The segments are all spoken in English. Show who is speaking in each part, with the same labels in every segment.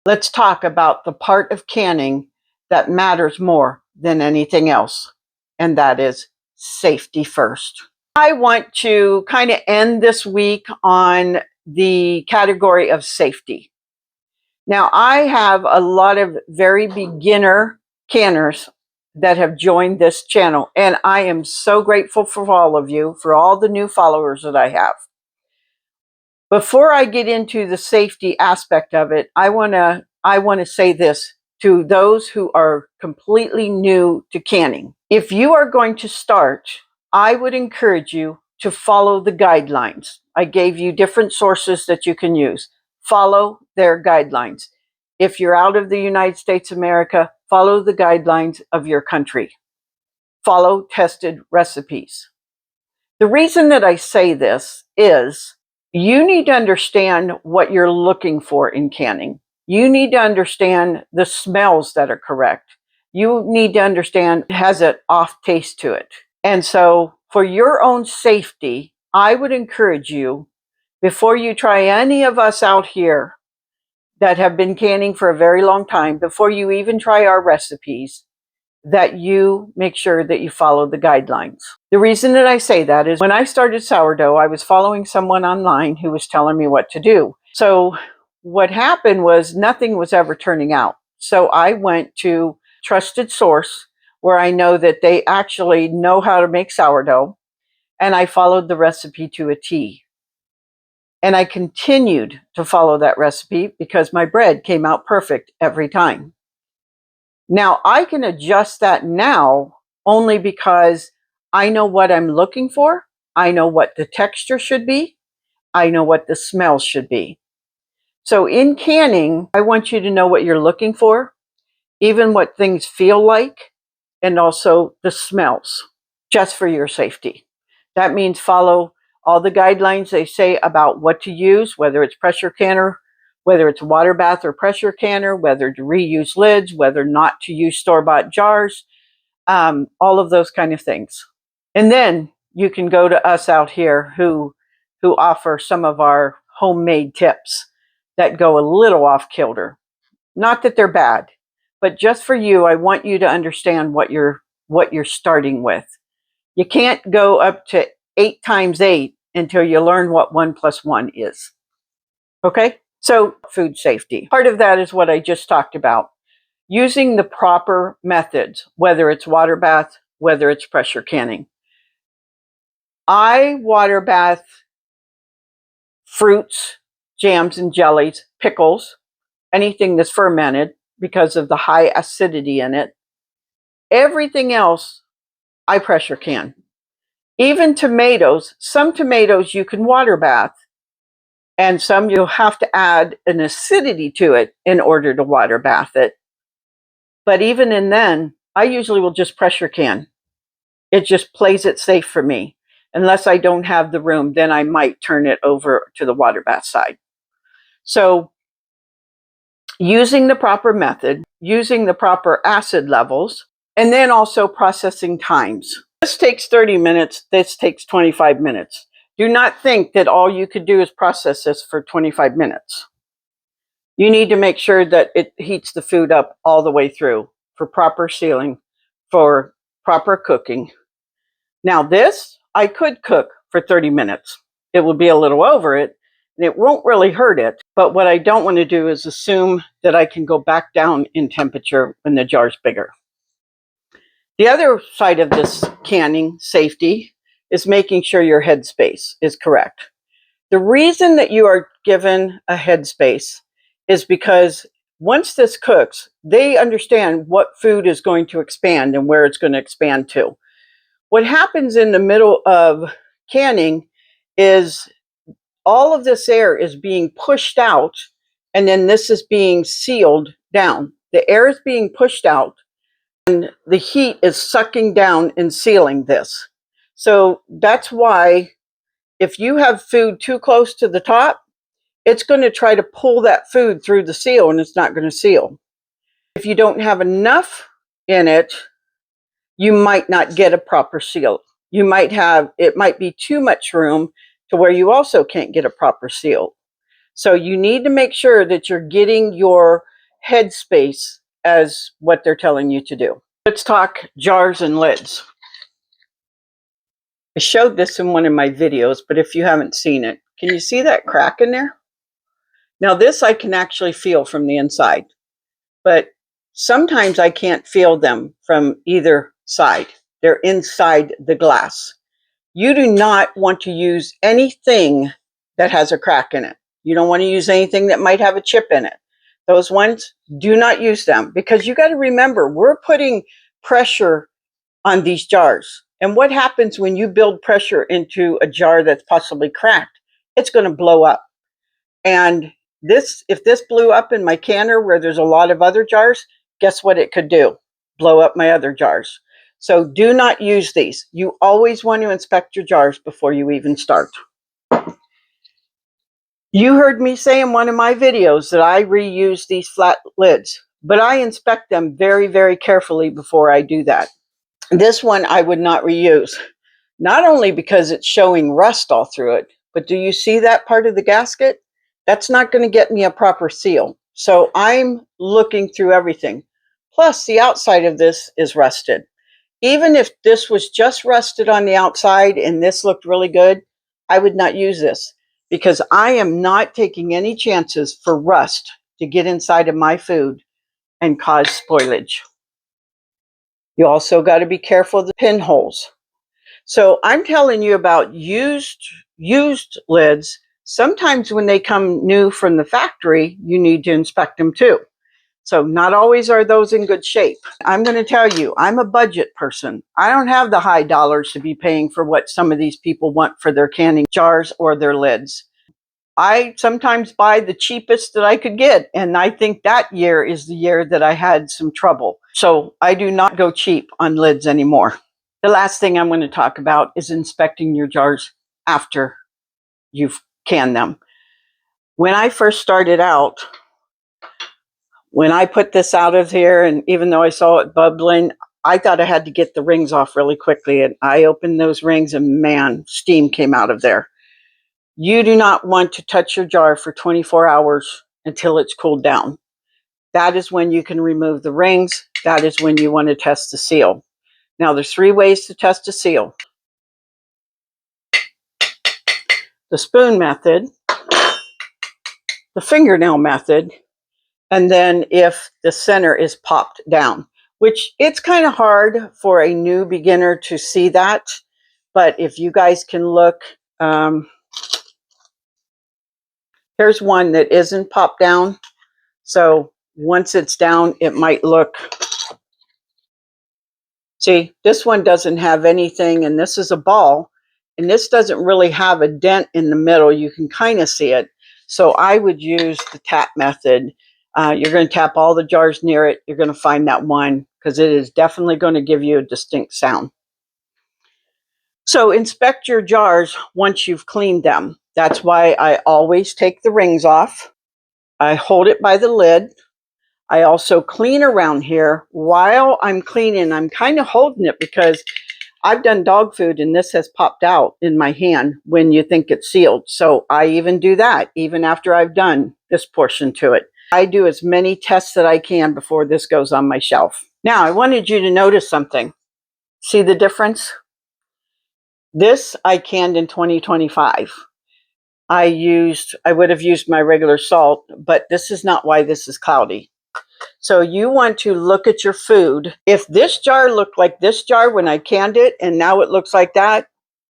Speaker 1: Let's talk about the part of canning that matters more than anything else, and that is safety first. I want to kind of end this week on the category of safety. Now, I have a lot of very beginner canners that have joined this channel, and I am so grateful for all of you, for all the new followers that I have. Before I get into the safety aspect of it, I want to say this to those who are completely new to canning. If you are going to start, I would encourage you to follow the guidelines. I gave you different sources that you can use. Follow their guidelines. If you're out of the United States of America, follow the guidelines of your country. Follow tested recipes. The reason that I say this is you need to understand what you're looking for in canning. You need to understand the smells that are correct. You need to understand, has an off taste to it. And so for your own safety, I would encourage you, before you try any of us out here that have been canning for a very long time, before you even try our recipes, that you make sure that you follow the guidelines. The reason that I say that is when I started sourdough, I was following someone online who was telling me what to do. So what happened was nothing was ever turning out. So I went to trusted source where I know that they actually know how to make sourdough, and I followed the recipe to a T. And I continued to follow that recipe because my bread came out perfect every time. Now, I can adjust that now only because I know what I'm looking for. I know what the texture should be. I know what the smell should be. So in canning, I want you to know what you're looking for, even what things feel like, and also the smells, just for your safety. That means follow all the guidelines they say about what to use, whether it's pressure canner, whether it's water bath or pressure canner, whether to reuse lids, whether not to use store-bought jars, all of those kind of things. And then you can go to us out here who offer some of our homemade tips that go a little off kilter. Not that they're bad, but just for you, I want you to understand what you're starting with. You can't go up to 8 times 8 until you learn what 1 + 1 is. Okay? So food safety. Part of that is what I just talked about. Using the proper methods, whether it's water bath, whether it's pressure canning. I water bath fruits, jams and jellies, pickles, anything that's fermented because of the high acidity in it. Everything else, I pressure can. Even tomatoes, some tomatoes you can water bath, and some you'll have to add an acidity to it in order to water bath it. But even in then, I usually will just pressure can. It just plays it safe for me. Unless I don't have the room, then I might turn it over to the water bath side. So using the proper method, using the proper acid levels, and then also processing times. This takes 30 minutes. This takes 25 minutes. Do not think that all you could do is process this for 25 minutes. You need to make sure that it heats the food up all the way through for proper sealing, for proper cooking. Now this, I could cook for 30 minutes. It will be a little over it, and it won't really hurt it. But what I don't want to do is assume that I can go back down in temperature when the jar's bigger. The other side of this canning safety is making sure your headspace is correct. The reason that you are given a headspace is because once this cooks, they understand what food is going to expand and where it's going to expand to. What happens in the middle of canning is all of this air is being pushed out, and then this is being sealed down. The air is being pushed out, and the heat is sucking down and sealing this. So that's why if you have food too close to the top, it's going to try to pull that food through the seal, and it's not going to seal. If you don't have enough in it, you might not get a proper seal. It might be too much room to where you also can't get a proper seal. So you need to make sure that you're getting your headspace as what they're telling you to do. Let's talk jars and lids. I showed this in one of my videos, but if you haven't seen it, can you see that crack in there? Now this I can actually feel from the inside, but sometimes I can't feel them from either side. They're inside the glass. You do not want to use anything that has a crack in it. You don't want to use anything that might have a chip in it. Those ones, do not use them, because you got to remember, we're putting pressure on these jars. And what happens when you build pressure into a jar that's possibly cracked? It's going to blow up. And if this blew up in my canner where there's a lot of other jars, guess what it could do? Blow up my other jars. So do not use these. You always want to inspect your jars before you even start. You heard me say in one of my videos that I reuse these flat lids, but I inspect them very, very carefully before I do that. This one I would not reuse, not only because it's showing rust all through it, but do you see that part of the gasket? That's not going to get me a proper seal. So I'm looking through everything. Plus, the outside of this is rusted. Even if this was just rusted on the outside and this looked really good, I would not use this, because I am not taking any chances for rust to get inside of my food and cause spoilage. You also got to be careful of the pinholes. So I'm telling you about used lids. Sometimes when they come new from the factory, you need to inspect them too. So not always are those in good shape. I'm going to tell you, I'm a budget person. I don't have the high dollars to be paying for what some of these people want for their canning jars or their lids. I sometimes buy the cheapest that I could get, and I think that year is the year that I had some trouble. So I do not go cheap on lids anymore. The last thing I'm going to talk about is inspecting your jars after you've canned them. When I first started out, when I put this out of here, and even though I saw it bubbling, I thought I had to get the rings off really quickly. And I opened those rings and man, steam came out of there. You do not want to touch your jar for 24 hours until it's cooled down. That is when you can remove the rings. That is when you want to test the seal. Now, there's 3 ways to test a seal. The spoon method, the fingernail method, and then if the center is popped down, which it's kind of hard for a new beginner to see that. But if you guys can look, here's one that isn't popped down. So once it's down, it might look, see, this one doesn't have anything, and this is a ball, and this doesn't really have a dent in the middle. You can kind of see it. So I would use the tap method. You're going to tap all the jars near it. You're going to find that one, because it is definitely going to give you a distinct sound. So inspect your jars once you've cleaned them. That's why I always take the rings off. I hold it by the lid. I also clean around here. While I'm cleaning, I'm kind of holding it because I've done dog food and this has popped out in my hand when you think it's sealed. So I even do that, even after I've done this portion to it. I do as many tests that I can before this goes on my shelf. Now, I wanted you to notice something. See the difference? This I canned in 2025. I would have used my regular salt, but this is not why this is cloudy. So you want to look at your food. If this jar looked like this jar when I canned it and now it looks like that,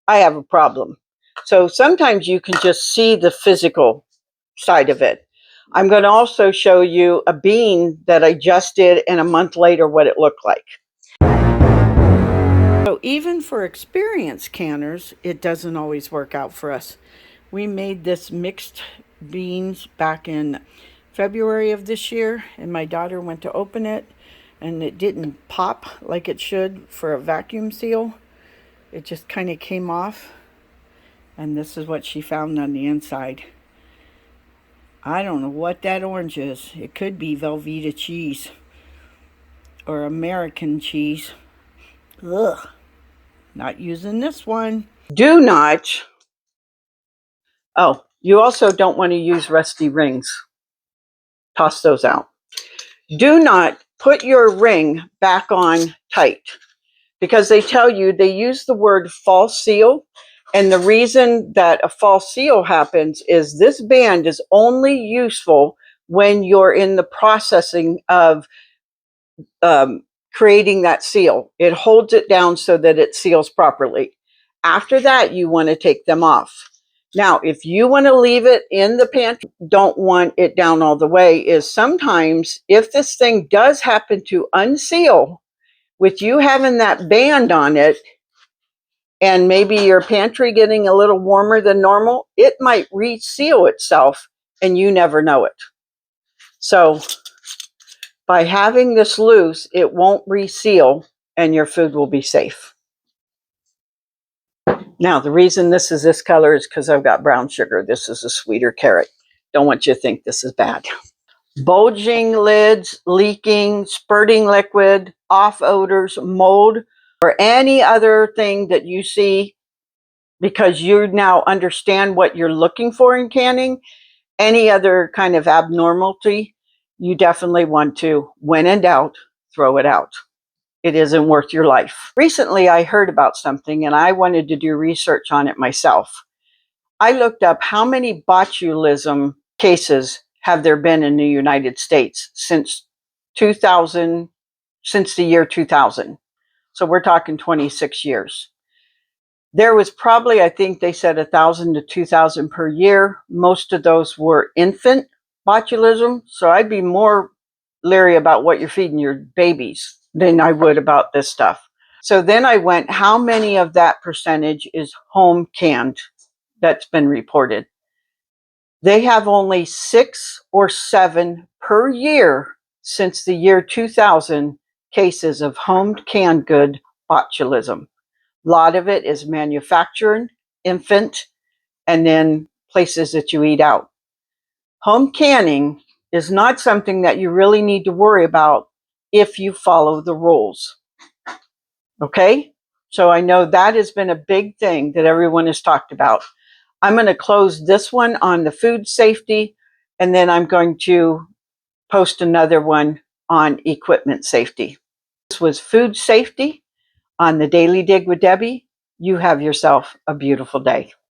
Speaker 1: I have a problem. So sometimes you can just see the physical side of it. I'm going to also show you a bean that I just did and a month later what it looked like. So even for experienced canners, it doesn't always work out for us. We made this mixed beans back in February of this year, and my daughter went to open it and it didn't pop like it should for a vacuum seal. It just kind of came off, and this is what she found on the inside. I don't know what that orange is. It could be Velveeta cheese or American cheese. Ugh, not using this one. Do not. Oh, you also don't want to use rusty rings. Toss those out. Do not put your ring back on tight, because they tell you, they use the word false seal. And the reason that a false seal happens is this band is only useful when you're in the processing of creating that seal. It holds it down so that it seals properly. After that, you want to take them off. Now, if you want to leave it in the pantry, don't want it down all the way, is sometimes if this thing does happen to unseal, with you having that band on it, and maybe your pantry getting a little warmer than normal, it might reseal itself and you never know it. So by having this loose, it won't reseal and your food will be safe. Now, the reason this is this color is because I've got brown sugar. This is a sweeter carrot. Don't want you to think this is bad. Bulging lids, leaking, spurting liquid, off odors, mold, or any other thing that you see, because you now understand what you're looking for in canning, any other kind of abnormality, you definitely want to, when in doubt, throw it out. It isn't worth your life. Recently, I heard about something and I wanted to do research on it myself. I looked up how many botulism cases have there been in the United States since 2000, since the year 2000. So we're talking 26 years. There was probably, I think they said 1,000 to 2,000 per year. Most of those were infant botulism. So I'd be more leery about what you're feeding your babies than I would about this stuff. So then I went, how many of that percentage is home canned that's been reported? They have only 6 or 7 per year since the year 2000 cases of home canned good botulism. A lot of it is manufactured, infant, and then places that you eat out. Home canning is not something that you really need to worry about if you follow the rules. Okay? So I know that has been a big thing that everyone has talked about. I'm going to close this one on the food safety, and then I'm going to post another one on equipment safety. This was food safety on the Daily Dig with Debbie. You have yourself a beautiful day.